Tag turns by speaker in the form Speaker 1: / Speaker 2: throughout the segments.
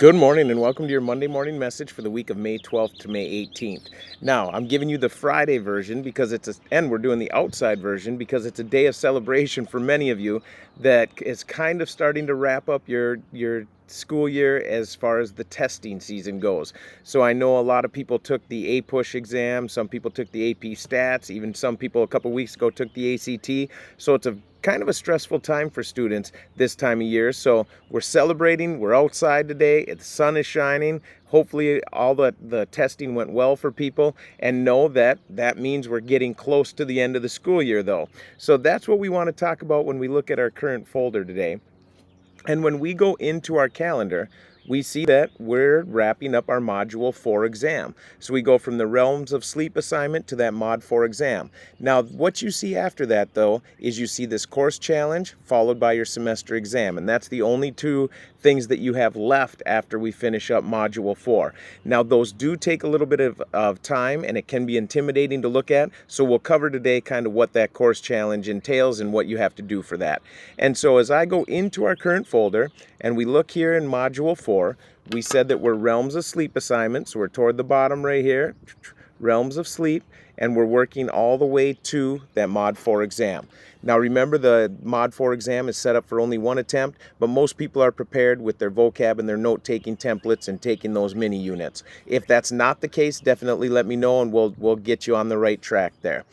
Speaker 1: Good morning and welcome to your Monday morning message for the week of May 12th to May 18th. Now, I'm giving you the Friday version because and we're doing the outside version because it's a day of celebration for many of you that is kind of starting to wrap up your school year as far as the testing season goes. So I know a lot of people took the A-Push exam, some people took the AP Stats, even some people a couple weeks ago took the ACT. So it's a kind of a stressful time for students this time of year. So we're celebrating, we're outside today, the sun is shining. Hopefully all the testing went well for people, and know that that means we're getting close to the end of the school year though. So that's what we want to talk about when we look at our current folder today. And when we go into our calendar, we see that we're wrapping up our Module 4 exam. So we go from the Realms of Sleep assignment to that Mod 4 exam. Now, what you see after that, though, is you see this course challenge followed by your semester exam. And that's the only two things that you have left after we finish up Module 4. Now, those do take a little bit of time, and it can be intimidating to look at. So we'll cover today kind of what that course challenge entails and what you have to do for that. And so as I go into our current folder, and we look here in Module 4, we said that we're Realms of Sleep assignments. So we're toward the bottom right here, Realms of Sleep, and we're working all the way to that Mod 4 exam. Now remember, the Mod 4 exam is set up for only one attempt, but most people are prepared with their vocab and their note-taking templates and taking those mini units. If that's not the case, definitely let me know and we'll get you on the right track there.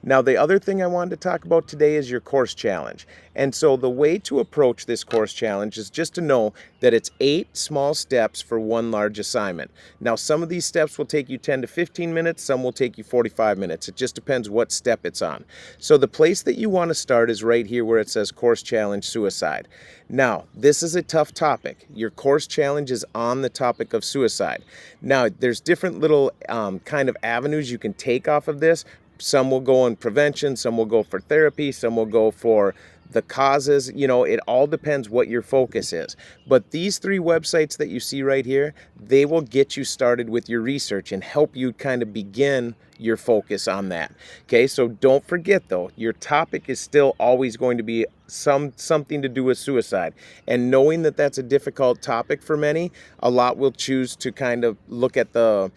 Speaker 1: Now, the other thing I wanted to talk about today is your course challenge. And so the way to approach this course challenge is just to know that it's 8 small steps for one large assignment. Now, some of these steps will take you 10 to 15 minutes, some will take you 45 minutes. It just depends what step it's on. So the place that you want to start is right here where it says course challenge suicide. Now, this is a tough topic. Your course challenge is on the topic of suicide. Now, there's different little kind of avenues you can take off of this. Some will go on prevention, some will go for therapy, some will go for the causes. You know, it all depends what your focus is. But these 3 websites that you see right here, they will get you started with your research and help you kind of begin your focus on that. Okay, so don't forget though, your topic is still always going to be something to do with suicide. And knowing that that's a difficult topic for many, a lot will choose to kind of look at the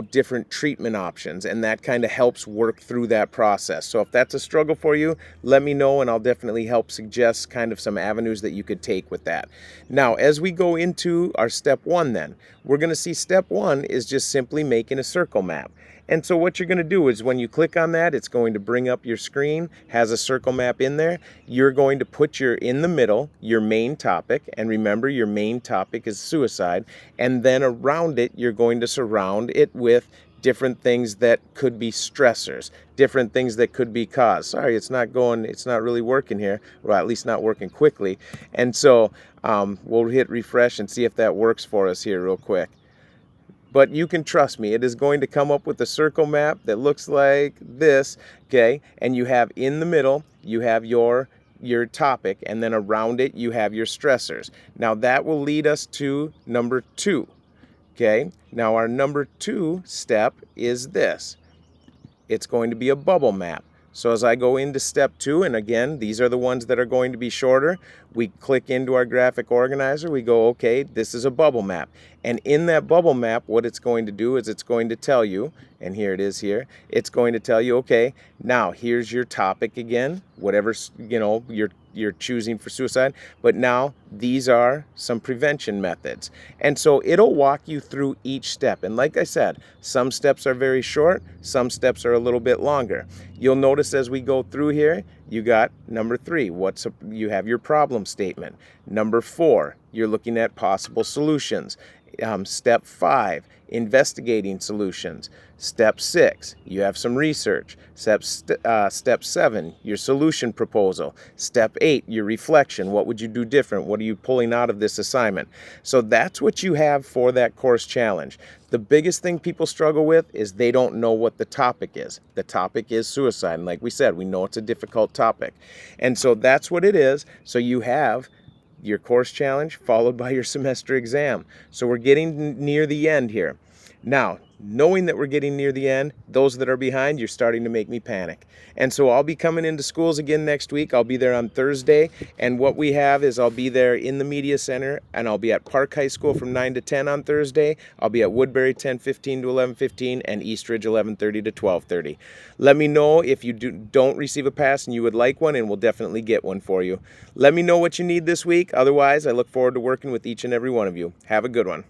Speaker 1: different treatment options, and that kind of helps work through that process. So if that's a struggle for you, let me know and I'll definitely help suggest kind of some avenues that you could take with that. Now, as we go into our step 1 then, we're going to see step 1 is just simply making a circle map. And so what you're going to do is when you click on that, it's going to bring up your screen, has a circle map in there. You're going to put in the middle, your main topic, and remember your main topic is suicide, and then around it, you're going to surround it with different things that could be stressors, different things that could be cause. Sorry, it's not really working here, or at least not working quickly. And so we'll hit refresh and see if that works for us here real quick. But you can trust me, it is going to come up with a circle map that looks like this, okay? And you have in the middle, you have your topic, and then around it, you have your stressors. Now that will lead us to number 2, okay? Now our number 2 step is this. It's going to be a bubble map. So as I go into step 2, and again, these are the ones that are going to be shorter, we click into our graphic organizer, we go, okay, this is a bubble map. And in that bubble map, what it's going to do is it's going to tell you, and here it is here, it's going to tell you, okay, now here's your topic again, whatever, you're choosing for suicide, but now these are some prevention methods. And so it'll walk you through each step. And like I said, some steps are very short, some steps are a little bit longer. You'll notice as we go through here, you got number 3, you have your problem statement. Number 4, you're looking at possible solutions. Step 5, investigating solutions. Step 6, you have some research. Step 7, your solution proposal. Step 8, your reflection. What would you do different? What are you pulling out of this assignment? So that's what you have for that course challenge. The biggest thing people struggle with is they don't know what the topic is. The topic is suicide. And like we said, we know it's a difficult topic. And so that's what it is. So you have your course challenge followed by your semester exam. So we're getting near the end here. Now, knowing that we're getting near the end, those that are behind, you're starting to make me panic. And so I'll be coming into schools again next week. I'll be there on Thursday. And what we have is I'll be there in the media center, and I'll be at Park High School from 9 to 10 on Thursday. I'll be at Woodbury 10:15 to 11:15 and Eastridge 11:30 to 12:30. Let me know if you don't receive a pass and you would like one, and we'll definitely get one for you. Let me know what you need this week. Otherwise, I look forward to working with each and every one of you. Have a good one.